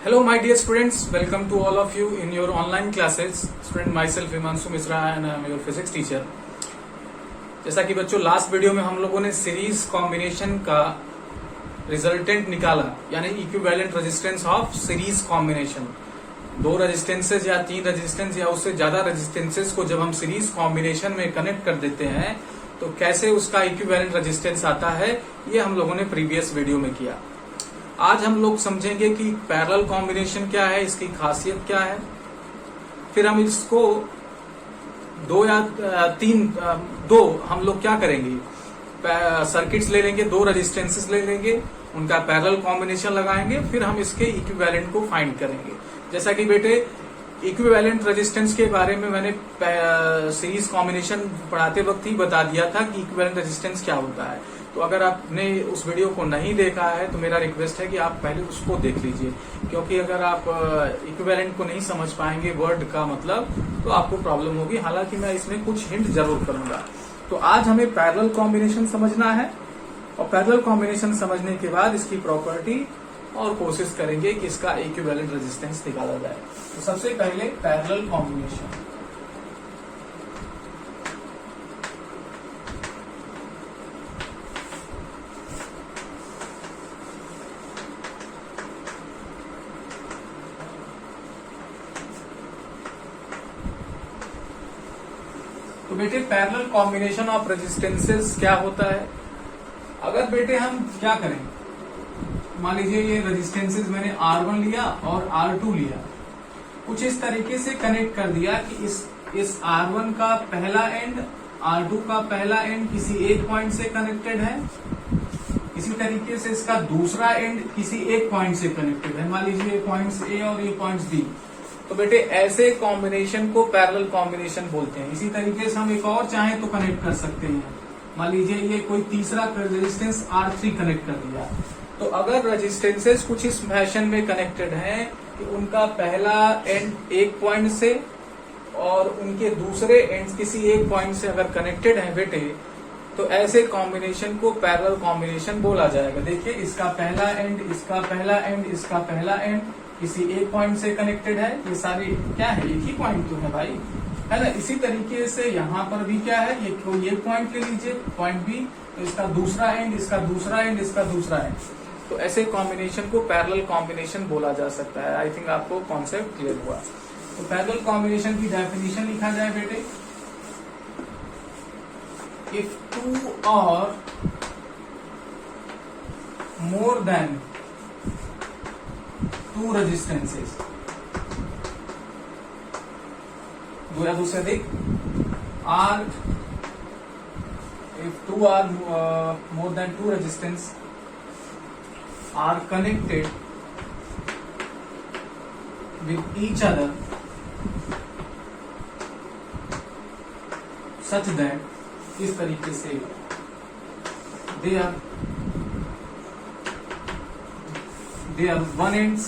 Hello my dear students, welcome to all of you in your online classes. Student myself Himanshu Misra and I am your physics teacher. जैसा कि बच्चों last video में हम लोगों ने series combination का resultant निकाला, यानी equivalent resistance of series combination. दो रेजिस्टेंसेज या तीन रेजिस्टेंस या उससे ज्यादा रेजिस्टेंसेज को जब हम सीरीज कॉम्बिनेशन में कनेक्ट कर देते हैं तो कैसे उसका इक्विवेलेंट रेजिस्टेंस आता है, ये हम लोगों ने प्रीवियस वीडियो में किया। आज हम लोग समझेंगे कि पैरेलल कॉम्बिनेशन क्या है, इसकी खासियत क्या है। फिर हम इसको दो हम लोग क्या करेंगे, सर्किट्स ले लेंगे, दो रेजिस्टेंसेस ले लेंगे, उनका पैरेलल कॉम्बिनेशन लगाएंगे, फिर हम इसके इक्विवेलेंट को फाइंड करेंगे। जैसा कि बेटे इक्विवेलेंट रेजिस्टेंस के बारे में मैंने सीरीज कॉम्बिनेशन पढ़ाते वक्त ही बता दिया था कि इक्विवेलेंट रेजिस्टेंस क्या होता है। तो अगर आपने उस वीडियो को नहीं देखा है तो मेरा रिक्वेस्ट है कि आप पहले उसको देख लीजिए, क्योंकि अगर आप इक्विवेलेंट को नहीं समझ पाएंगे वर्ड का मतलब, तो आपको प्रॉब्लम होगी। हालांकि मैं इसमें कुछ हिंट जरूर करूंगा। तो आज हमें पैरेलल कॉम्बिनेशन समझना है और पैरेलल कॉम्बिनेशन समझने के बाद इसकी प्रॉपर्टी और कोशिश करेंगे कि इसका इक्विवेलेंट रेजिस्टेंस निकाला जाए। तो सबसे पहले पैरेलल कॉम्बिनेशन। तो बेटे पैरेलल कॉम्बिनेशन ऑफ रेजिस्टेंसेस क्या होता है। अगर बेटे हम क्या करें, मान लीजिए ये रेजिस्टेंसेस मैंने R1 लिया और R2 लिया, कुछ इस तरीके से कनेक्ट कर दिया कि इस R1 का पहला एंड R2 का पहला एंड किसी एक पॉइंट से कनेक्टेड है, इसी तरीके से इसका दूसरा एंड किसी एक पॉइंट से कनेक्टेड है, मान लीजिए पॉइंट्स A और ये पॉइंट्स B। तो बेटे ऐसे कॉम्बिनेशन को पैरेलल कॉम्बिनेशन बोलते हैं। इसी तरीके से हम एक और चाहें तो कनेक्ट कर सकते हैं, मान लीजिए ये कोई तीसरा रेजिस्टेंस R3 कनेक्ट कर दिया। तो अगर रेजिस्टेंसेस कुछ इस फैशन में कनेक्टेड हैं कि उनका पहला एंड एक पॉइंट से और उनके दूसरे एंड किसी एक पॉइंट से अगर कनेक्टेड हैं बेटे, तो ऐसे कॉम्बिनेशन को पैरेलल कॉम्बिनेशन बोला जाएगा। देखिए इसका पहला एंड, इसका पहला एंड, इसका पहला एंड किसी एक पॉइंट से कनेक्टेड है। ये सारे क्या है, एक ही पॉइंट तो है भाई, है ना। इसी तरीके से यहाँ पर भी क्या है, ये कोई एक पॉइंट ले लीजिए, पॉइंट बी, तो इसका दूसरा एंड, इसका दूसरा एंड, इसका दूसरा एंड। तो ऐसे कॉम्बिनेशन को पैरेलल कॉम्बिनेशन बोला जा सकता है। आई थिंक आपको कॉन्सेप्ट क्लियर हुआ। तो पैरेलल कॉम्बिनेशन की डेफिनेशन लिखा जाए बेटे, इफ टू और मोर देन two resistances, दो या दो से अधिक, are if two or more than two resistance are connected with each other such that इस तरीके से they are one ends,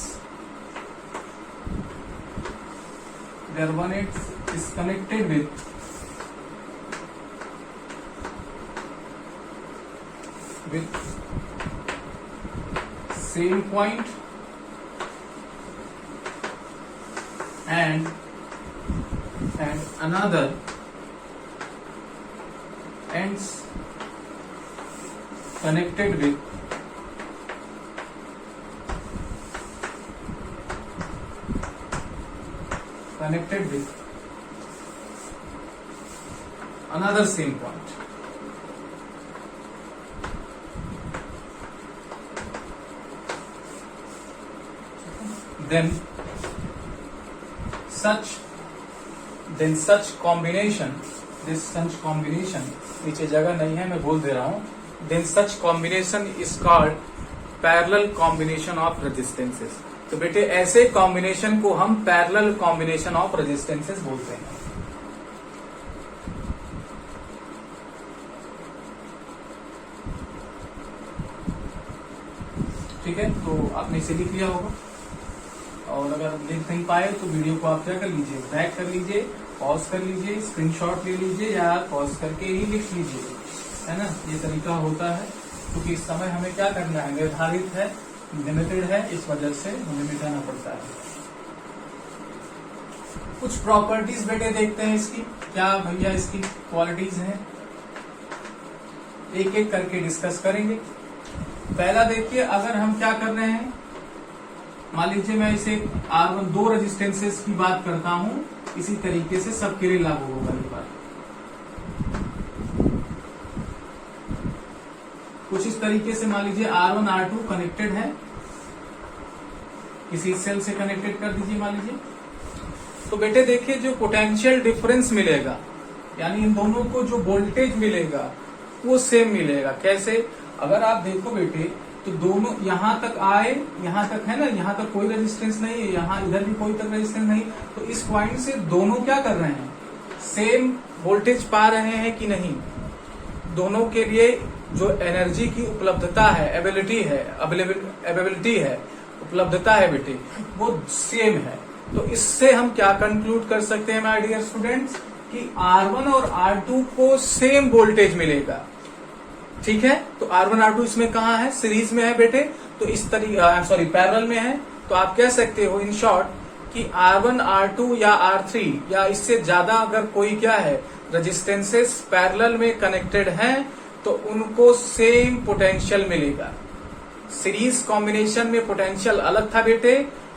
their one end is connected with same point and another ends connected with another same point. Then such combination, नीचे जगह नहीं है मैं बोल दे रहा हूं, then such combination is called parallel combination of resistances। तो बेटे ऐसे कॉम्बिनेशन को हम पैरेलल कॉम्बिनेशन ऑफ रेजिस्टेंसेस बोलते हैं। ठीक है, तो आपने इसे लिख लिया होगा, और अगर लिख नहीं पाए तो वीडियो को आप क्या कर लीजिए, बैक कर लीजिए, पॉज कर लीजिए, स्क्रीनशॉट ले लीजिए या पॉज करके ही लिख लीजिए, है ना। ये तरीका होता है, क्योंकि इस समय हमें क्या करना है, निर्धारित है लिमिटेड है, इस वजह से हमें मिटाना पड़ता है। कुछ प्रॉपर्टीज बेटे देखते हैं इसकी, क्या भैया इसकी क्वालिटीज हैं, एक एक करके डिस्कस करेंगे। पहला देखिए, अगर हम क्या कर रहे हैं, मान लीजिए मैं इसे R1 दो रेजिस्टेंसेस की बात करता हूं, इसी तरीके से सबके लिए लागू होगा ये बात। कुछ इस तरीके से मान लीजिए R1 R2 कनेक्टेड है, किसी सेल से कनेक्टेड कर दीजिए मान लीजिए। तो बेटे देखिए जो पोटेंशियल डिफरेंस मिलेगा, यानी इन दोनों को जो वोल्टेज मिलेगा वो सेम मिलेगा। कैसे? अगर आप देखो बेटे तो दोनों यहां तक आए, यहां तक है ना, यहां तक कोई रेजिस्टेंस नहीं है, यहां इधर भी कोई तक रेजिस्टेंस नहीं, तो इस पॉइंट से दोनों क्या कर रहे हैं, सेम वोल्टेज पा रहे हैं कि नहीं। दोनों के लिए जो एनर्जी की उपलब्धता है, अवेलेबिलिटी है, उपलब्धता है बेटे, वो सेम है। तो इससे हम क्या कंक्लूड कर सकते हैं माय डियर स्टूडेंट्स, कि R1 और R2 को सेम वोल्टेज मिलेगा। ठीक है, तो R1 R2 इसमें कहाँ है, सीरीज में है बेटे, तो इस तरीके पैरेलल में है। तो आप कह सकते हो इन शॉर्ट कि R1 R2 या R3 या इससे ज्यादा अगर कोई क्या है रेजिस्टेंसेस पैरेलल में कनेक्टेड हैं तो उनको सेम पोटेंशियल मिलेगा। सीरीज कॉम्बिनेशन में पोटेंशियल अलग था बेटे,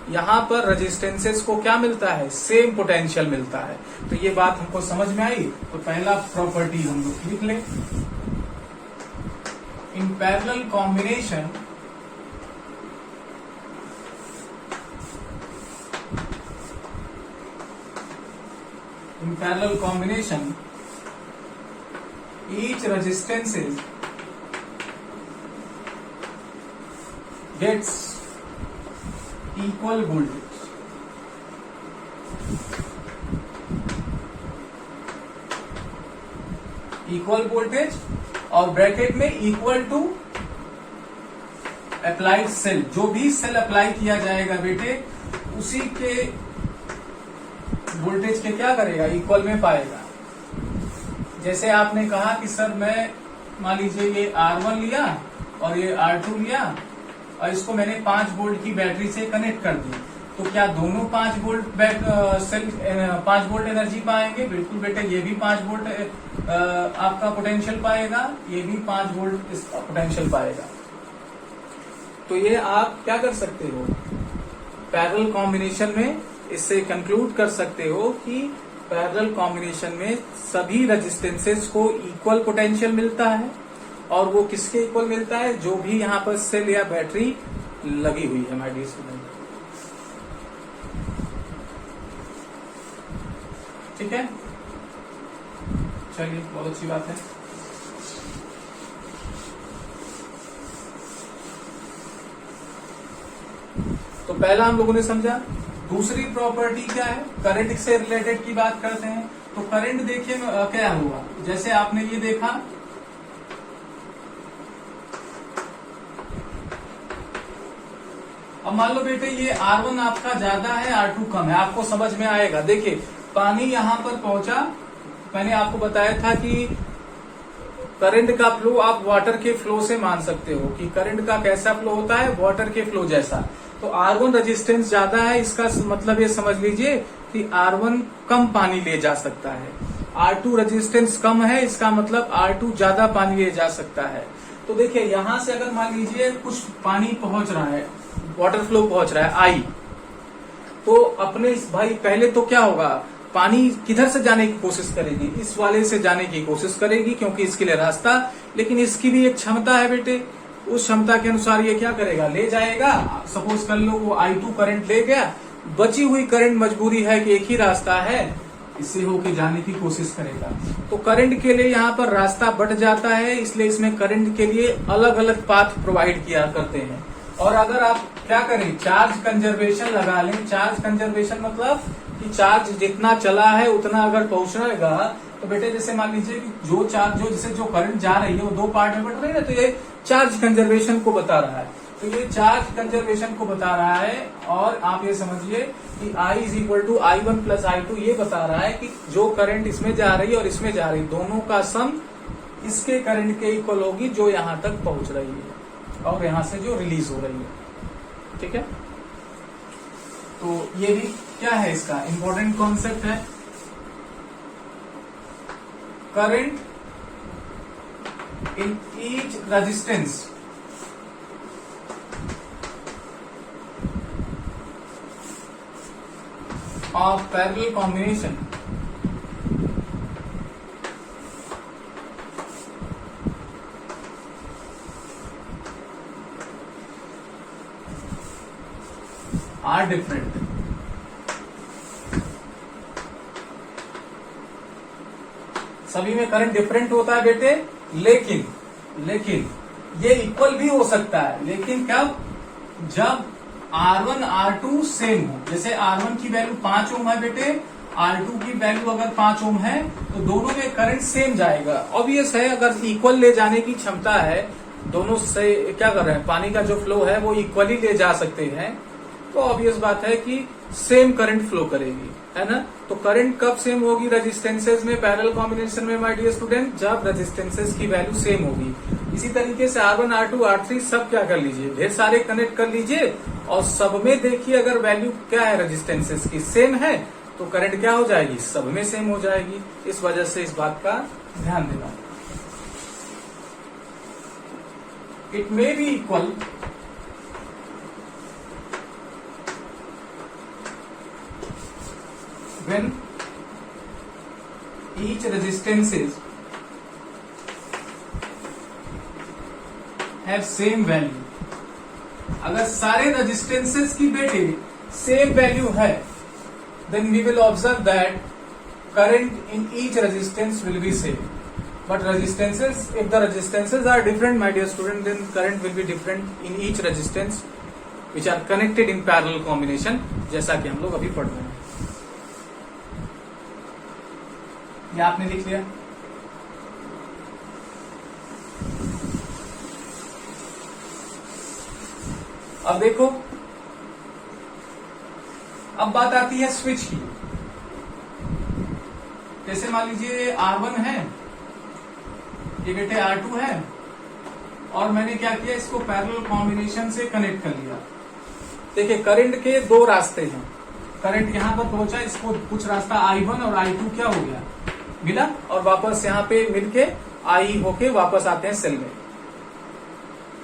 यहां पर रेजिस्टेंसेस को क्या मिलता है, सेम पोटेंशियल मिलता है। तो ये बात हमको समझ में आई। तो पहला प्रॉपर्टी हम लोग लिख लें, in parallel combination each resistances gets equal voltage। Equal voltage और ब्रैकेट में इक्वल टू अप्लाइड सेल, जो भी सेल अप्लाई किया जाएगा बेटे उसी के वोल्टेज के क्या करेगा, इक्वल में पाएगा। जैसे आपने कहा कि सर मैं मान लीजिए ये R1 लिया और ये R2 लिया और इसको मैंने 5 वोल्ट की बैटरी से कनेक्ट कर दी, तो क्या दोनों 5 वोल्ट सेल 5 वोल्ट एनर्जी पाएंगे? बिल्कुल बेटे, ये भी 5 वोल्ट आपका पोटेंशियल पाएगा, ये भी 5 वोल्ट इसका पोटेंशियल पाएगा। तो ये आप क्या कर सकते हो, पैरेलल कॉम्बिनेशन में इससे कंक्लूड कर सकते हो कि पैरेलल कॉम्बिनेशन में सभी रेजिस्टेंसेस को इक्वल पोटेंशियल मिलता है। और वो किसके इक्वल मिलता है, जो भी यहाँ पर सेल या बैटरी लगी हुई है माय डियर स्टूडेंट। ठीक है, चलिए बहुत अच्छी बात है। तो पहला हम लोगों ने समझा। दूसरी प्रॉपर्टी क्या है, करंट से रिलेटेड की बात करते हैं। तो करंट देखिए क्या हुआ, जैसे आपने ये देखा, अब मान लो बेटे ये R1 आपका ज्यादा है, R2 कम है, आपको समझ में आएगा। देखिए पानी यहां पर पहुंचा, मैंने आपको बताया था कि करंट का फ्लो आप वाटर के फ्लो से मान सकते हो कि करंट का कैसा फ्लो होता है, वाटर के फ्लो जैसा। तो R1 रेजिस्टेंस ज्यादा है, इसका मतलब ये समझ लीजिए कि R1 कम पानी ले जा सकता है। R2 रेजिस्टेंस कम है, इसका मतलब R2 ज्यादा पानी ले जा सकता है। तो देखिए यहां से अगर मान लीजिए कुछ पानी पहुंच रहा है, वाटर फ्लो पहुंच रहा है I, तो अपने इस भाई पहले तो क्या होगा, पानी किधर से जाने की कोशिश करेगी, इस वाले से जाने की कोशिश करेगी क्योंकि इसके लिए रास्ता, लेकिन इसकी भी एक क्षमता है बेटे, उस क्षमता के अनुसार ये क्या करेगा, ले जाएगा। सपोज कर लो वो I2 करंट ले गया, बची हुई करंट मजबूरी है कि एक ही रास्ता है, इससे होके जाने की कोशिश करेगा। तो करंट के लिए यहाँ पर रास्ता बट जाता है, इसलिए इसमें करंट के लिए अलग अलग पाथ प्रोवाइड किया करते हैं। और अगर आप क्या करें, चार्ज कंजर्वेशन लगा लें। चार्ज कंजर्वेशन मतलब कि चार्ज जितना चला है उतना अगर पहुंचेगा, तो बेटे जैसे मान लीजिए कि जो चार्ज जिसे जो करंट जा रही है वो दो पार्ट में बट रही है, तो ये चार्ज कंजर्वेशन को बता रहा है। तो ये चार्ज कंजर्वेशन को बता रहा है। और आप ये समझिए कि I is equal to I1 plus I2 ये बता रहा है कि जो करंट इसमें जा रही है और इसमें जा रही है, दोनों का सम इसके करंट के इक्वल होगी जो यहाँ तक पहुंच रही है और यहाँ से जो रिलीज हो रही है। ठीक है, तो ये भी क्या है, इसका इंपॉर्टेंट कॉन्सेप्ट है। Current in each resistance of parallel combination are different। सभी में करंट डिफरेंट होता है बेटे, लेकिन ये इक्वल भी हो सकता है, लेकिन कब, जब R1 R2 सेम हो। जैसे R1 की वैल्यू 5 ओम है बेटे, R2 की वैल्यू अगर 5 ओम है तो दोनों में करंट सेम जाएगा। ऑब्वियस है, अगर इक्वल ले जाने की क्षमता है, दोनों से क्या कर रहे हैं, पानी का जो फ्लो है वो इक्वली ले जा सकते हैं, तो ऑब्वियस बात है कि सेम करंट फ्लो करेगी, है ना। तो करंट कब सेम होगी रेजिस्टेंसेज में पैरेलल कॉम्बिनेशन में माय डियर स्टूडेंट, जब रेजिस्टेंसेज की वैल्यू सेम होगी। इसी तरीके से R1 R2 R3 सब क्या कर लीजिए, ढेर सारे कनेक्ट कर लीजिए, और सब में देखिए अगर वैल्यू क्या है रेजिस्टेंसेज की सेम है तो करंट क्या हो जाएगी, सब में सेम हो जाएगी। इस वजह से इस बात का ध्यान देना। It may be equal when each resistances have same value। अगर सारे रेजिस्टेंसेस की बेटे सेम वैल्यू है, then we will observe that current in each resistance will be same। But resistances, if the resistances are different, my dear student, then current will be different in each resistance which are connected in parallel combination, जैसा कि हम लोग अभी पढ़ रहे हैं। ये आपने लिख लिया। अब देखो, अब बात आती है स्विच की। जैसे मान लीजिए R1 है, ये बेटे R2 है, और मैंने क्या किया, इसको पैरेलल कॉम्बिनेशन से कनेक्ट कर लिया। देखिए करंट के दो रास्ते हैं, करंट यहां पर पहुंचा, इसको कुछ रास्ता I1 और I2 क्या हो गया, मिला, और वापस यहाँ पे मिलके I होके वापस आते हैं सेल में।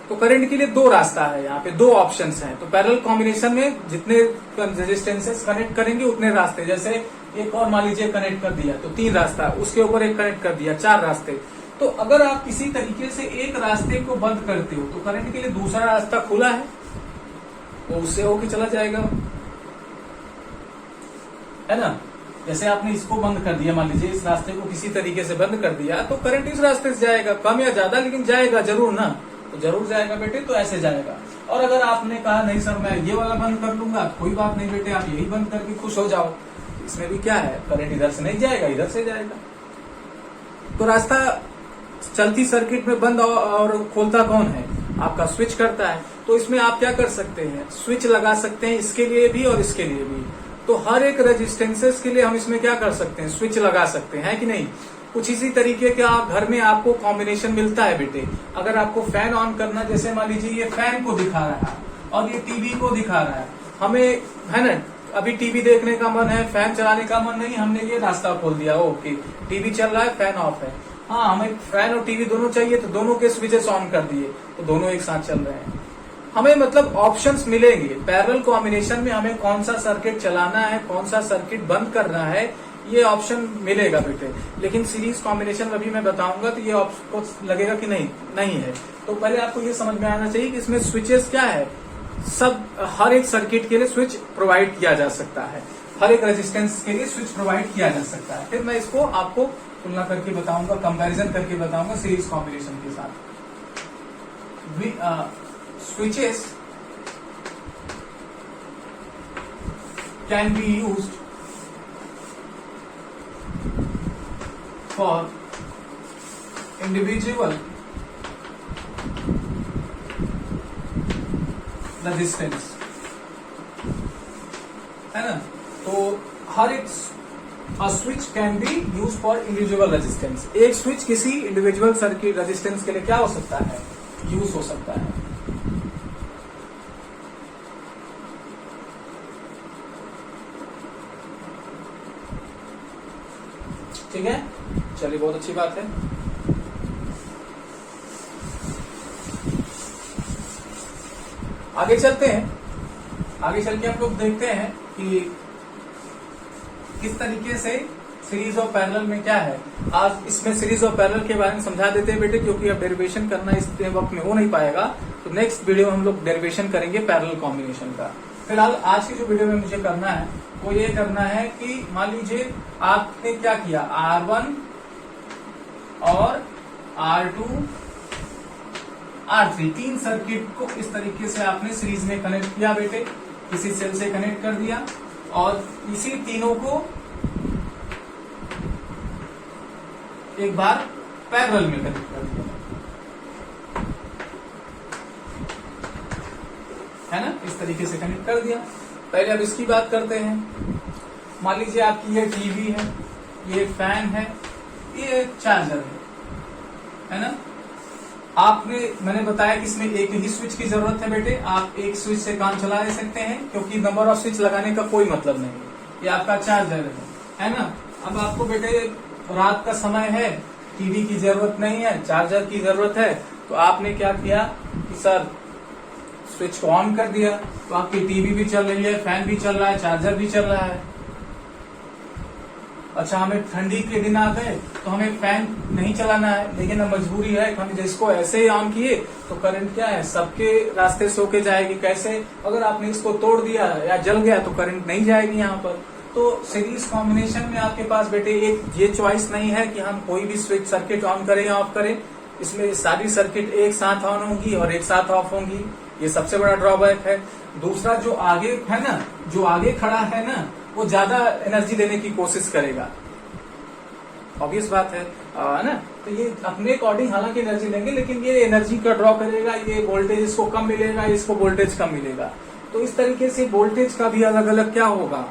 तो करंट के लिए दो रास्ता है, यहाँ पे दो ऑप्शंस हैं। तो पैरेलल कॉम्बिनेशन में जितने रेजिस्टेंसेस कनेक्ट करेंगे उतने रास्ते, जैसे एक और मान लीजिए कनेक्ट कर दिया तो 3 रास्ता, उसके ऊपर एक कनेक्ट कर दिया 4 रास्ते। तो अगर आप किसी तरीके से एक रास्ते को बंद करते हो तो करंट के लिए दूसरा रास्ता खुला है, वो उससे होके चला जाएगा, है ना। जैसे आपने इसको बंद कर दिया, मान लीजिए इस रास्ते को किसी तरीके से बंद कर दिया, तो करंट इस रास्ते से जाएगा, कम या ज्यादा लेकिन जाएगा जरूर ना, तो जरूर जाएगा बेटे, तो ऐसे जाएगा। और अगर आपने कहा नहीं सर मैं ये वाला बंद कर लूंगा, कोई बात नहीं बेटे, आप यही बंद करके खुश हो जाओ, इसमें भी क्या है, करंट इधर से नहीं जाएगा, इधर से जाएगा। तो रास्ता चलती सर्किट में बंद और खोलता कौन है, आपका स्विच करता है। तो इसमें आप क्या कर सकते हैं, स्विच लगा सकते हैं, इसके लिए भी और इसके लिए भी। तो हर एक रेजिस्टेंसेस के लिए हम इसमें क्या कर सकते हैं, स्विच लगा सकते हैं, कि नहीं। कुछ इसी तरीके का घर में आपको कॉम्बिनेशन मिलता है बेटे। अगर आपको फैन ऑन करना, जैसे मान लीजिए ये फैन को दिखा रहा है और ये टीवी को दिखा रहा है, हमें है ना, अभी टीवी देखने का मन है, फैन चलाने का मन नहीं, हमने ये रास्ता खोल दिया, ओके टीवी चल रहा है, फैन ऑफ है। हाँ, हमें फैन और टीवी दोनों चाहिए, तो दोनों के स्विचेस ऑन कर दिए, तो दोनों एक साथ चल रहे हैं। हमें मतलब ऑप्शंस मिलेंगे पैरेलल कॉम्बिनेशन में, हमें कौन सा सर्किट चलाना है, कौन सा सर्किट बंद करना है, ये ऑप्शन मिलेगा बेटे। लेकिन सीरीज कॉम्बिनेशन में भी मैं बताऊंगा, तो ये आपको लगेगा कि नहीं है। तो पहले आपको ये समझ में आना चाहिए कि इसमें स्विचेस क्या है, सब हर एक सर्किट के लिए स्विच प्रोवाइड किया जा सकता है, हर एक रेजिस्टेंस के लिए स्विच प्रोवाइड किया जा सकता है। फिर मैं इसको आपको तुलना करके बताऊंगा, कंपैरिजन करके बताऊंगा सीरीज कॉम्बिनेशन के साथ। Switches can be used for individual resistance, है ना। तो हर एक switch can be use for individual resistance. एक स्विच किसी इंडिविजुअल सर्किट रेजिस्टेंस के लिए क्या हो सकता है, यूज हो सकता है। ठीक है, चलिए बहुत अच्छी बात है। आगे चलते हैं, आगे चल के हम लोग देखते हैं कि किस तरीके से सीरीज ऑफ पैरेलल में क्या है। आज इसमें सीरीज ऑफ पैरेलल के बारे में समझा देते हैं बेटे, क्योंकि अब डेरिवेशन करना इस वक्त में हो नहीं पाएगा, तो नेक्स्ट वीडियो में हम लोग डेरिवेशन करेंगे पैरेलल कॉम्बिनेशन का। फिलहाल आज की जो वीडियो में मुझे करना है वो ये करना है कि मान लीजिए आपने क्या किया, R1 और R2 R3 तीन सर्किट को इस तरीके से आपने सीरीज में कनेक्ट किया बेटे, किसी सेल से कनेक्ट कर दिया और इसी तीनों को एक बार पैरेलल में कनेक्ट कर दिया, है ना, इस तरीके से कनेक्ट कर दिया। पहले अब इसकी बात करते हैं। मान लीजिए आपकी ये टीवी है, ये फैन है, ये चार्जर है ना। मैंने बताया कि इसमें एक ही स्विच की जरूरत है बेटे, आप एक स्विच से काम चला ले सकते हैं, क्योंकि नंबर ऑफ स्विच लगाने का कोई मतलब नहीं है। ये आपका चार्जर है ना। अब आपको बेटे रात का समय है, टीवी की जरूरत नहीं है, चार्जर की जरूरत है, तो आपने क्या किया कि सर स्विच को ऑन कर दिया, तो आपकी टीवी भी चल रही है, फैन भी चल रहा है, चार्जर भी चल रहा है। अच्छा, हमें ठंडी के दिन आ गए तो हमें फैन नहीं चलाना है, लेकिन अब मजबूरी है, हम जिसको ऐसे ही ऑन किए तो करंट क्या है, सबके रास्ते से होके जाएगी। कैसे? अगर आपने इसको तोड़ दिया या जल गया तो करंट नहीं जाएगी यहाँ पर। तो सीरीज कॉम्बिनेशन में आपके पास बेटे एक ये चॉइस नहीं है कि हम कोई भी स्विच सर्किट ऑन करें या ऑफ करें, इसमें सारी सर्किट एक साथ ऑन होंगी और एक साथ ऑफ होंगी। ये सबसे बड़ा ड्रॉबैक है। दूसरा, जो आगे है ना, जो आगे खड़ा है ना, वो ज्यादा एनर्जी देने की कोशिश करेगा, ऑब्वियस बात है ना। तो ये अपने अकॉर्डिंग हालांकि एनर्जी लेंगे, लेकिन ये एनर्जी का ड्रॉ करेगा, ये वोल्टेज इसको कम मिलेगा, इसको वोल्टेज कम मिलेगा। तो इस तरीके से वोल्टेज का भी अलग अलग क्या होगा,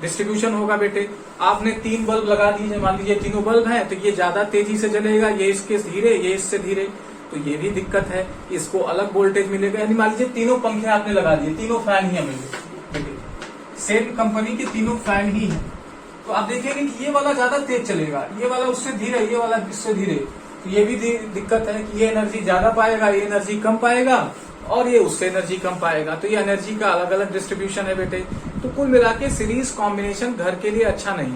डिस्ट्रीब्यूशन होगा बेटे। आपने 3 बल्ब लगा दिए, मान लीजिए तीनों बल्ब हैं, तो ये ज्यादा तेजी से जलेगा, ये इसके धीरे, ये इससे धीरे, तो ये भी दिक्कत है, इसको अलग वोल्टेज मिलेगा। यानी मान लीजिए तीनों पंखे आपने लगा दिए, तीनों फैन ही हमें बेटे, सेम कंपनी के तीनों फैन ही हैं, तो आप देखेंगे कि ये वाला ज्यादा तेज चलेगा, ये वाला उससे धीरे, ये वाला इससे धीरे, तो ये भी दिक्कत है कि ये एनर्जी ज्यादा पाएगा, ये एनर्जी कम पाएगा, और ये उससे एनर्जी कम पाएगा। तो ये एनर्जी का अलग अलग डिस्ट्रीब्यूशन है बेटे। तो कुल मिला के सीरीज कॉम्बिनेशन घर के लिए अच्छा नहीं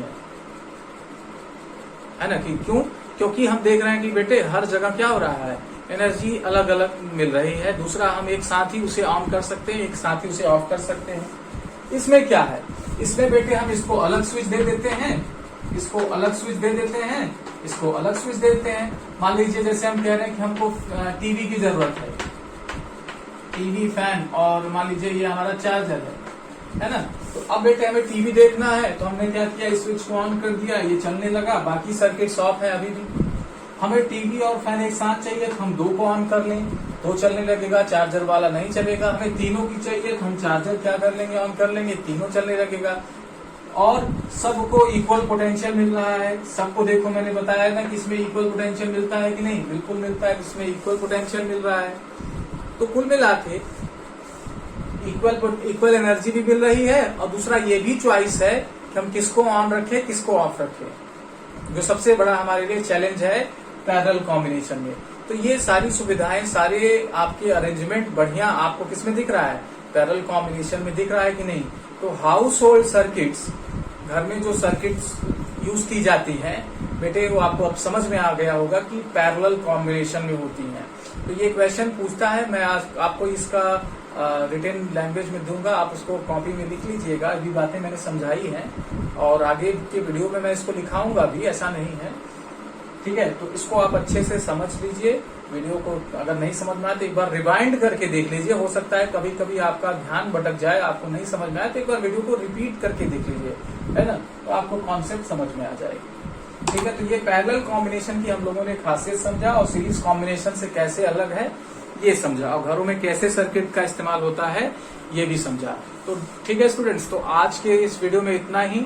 है ना। कि क्यों? क्योंकि हम देख रहे हैं कि बेटे हर जगह क्या हो रहा है, एनर्जी अलग अलग मिल रही है। दूसरा, हम एक साथ ही उसे ऑन कर सकते हैं, एक साथ ही उसे ऑफ कर सकते हैं। इसमें क्या है, इसमें बेटे हम इसको अलग स्विच दे देते हैं, इसको अलग स्विच दे देते हैं, इसको अलग स्विच दे देते हैं। मान लीजिए जैसे हम कह रहे हैं कि हमको टीवी की जरूरत है, टीवी, फैन, और मान लीजिए ये हमारा चार्जर है ना। तो अब बेटे हमें टीवी देखना है, तो हमने क्या किया, इस स्विच को ऑन कर दिया, ये चलने लगा, बाकी सर्किट ऑफ है अभी भी। हमें टीवी और फैन एक साथ चाहिए, तो हम 2 को ऑन कर लें, 2 चलने लगेगा, चार्जर वाला नहीं चलेगा। हमें तीनों की चाहिए, तो हम चार्जर क्या कर लेंगे, ऑन कर लेंगे, तीनों चलने लगेगा। और सबको इक्वल पोटेंशियल मिल रहा है, सबको देखो मैंने बताया ना कि इसमें इक्वल पोटेंशियल मिलता है कि नहीं, बिल्कुल मिलता है, इसमें इक्वल पोटेंशियल मिल रहा है। तो कुल मिला के इक्वल एनर्जी भी मिल रही है, और दूसरा ये भी चॉइस है कि हम किसको ऑन रखें, किसको ऑफ रखें, जो सबसे बड़ा हमारे लिए चैलेंज है पैरेलल कॉम्बिनेशन में। तो ये सारी सुविधाएं, सारे आपके अरेंजमेंट बढ़िया आपको किसमें दिख रहा है, पैरेलल कॉम्बिनेशन में दिख रहा है कि नहीं। तो हाउस होल्ड सर्किट्स, घर में जो सर्किट्स यूज की जाती हैं बेटे, वो आपको अब समझ में आ गया होगा कि पैरेलल कॉम्बिनेशन में होती हैं। तो ये क्वेश्चन पूछता है, मैं आज आपको इसका रिटन लैंग्वेज में दूंगा, आप उसको कॉपी में लिख लीजिएगा। अभी बातें मैंने समझाई हैं और आगे के वीडियो में मैं इसको लिखाऊंगा भी, ऐसा नहीं है, ठीक है। तो इसको आप अच्छे से समझ लीजिए। वीडियो को अगर नहीं समझ में आए तो एक बार रिवाइंड करके देख लीजिए, हो सकता है कभी कभी आपका ध्यान भटक जाए, आपको नहीं समझ में आए, तो एक बार वीडियो को रिपीट करके देख लीजिए, है ना, तो आपको कॉन्सेप्ट समझ में आ जाएगी, ठीक है। तो ये पैरेलल कॉम्बिनेशन की हम लोगों ने खासियत समझा, और सीरीज कॉम्बिनेशन से कैसे अलग है ये समझा, और घरों में कैसे सर्किट का इस्तेमाल होता है ये भी समझा। तो ठीक है स्टूडेंट्स, तो आज के इस वीडियो में इतना ही।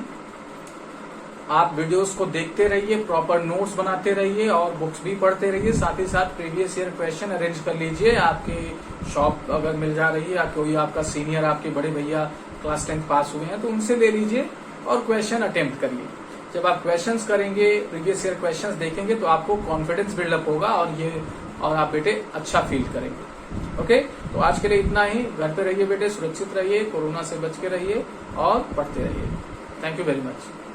आप वीडियोस को देखते रहिए, प्रॉपर नोट्स बनाते रहिए और बुक्स भी पढ़ते रहिए, साथ ही साथ प्रीवियस ईयर क्वेश्चन अरेंज कर लीजिए। आपके शॉप अगर मिल जा रही है, या कोई आपका सीनियर, आपके बड़े भैया क्लास 10th पास हुए हैं, तो उनसे ले लीजिए और क्वेश्चन अटेम्प्ट करिए, जब आप क्वेश्चंस करेंगे, प्रीवियस ईयर क्वेश्चंस देखेंगे तो आपको कॉन्फिडेंस बिल्डअप होगा और आप बेटे अच्छा फील करेंगे। ओके, तो आज के लिए इतना ही। घर पे रहिए बेटे, सुरक्षित रहिए, कोरोना से बच के रहिए और पढ़ते रहिए। Thank you very much.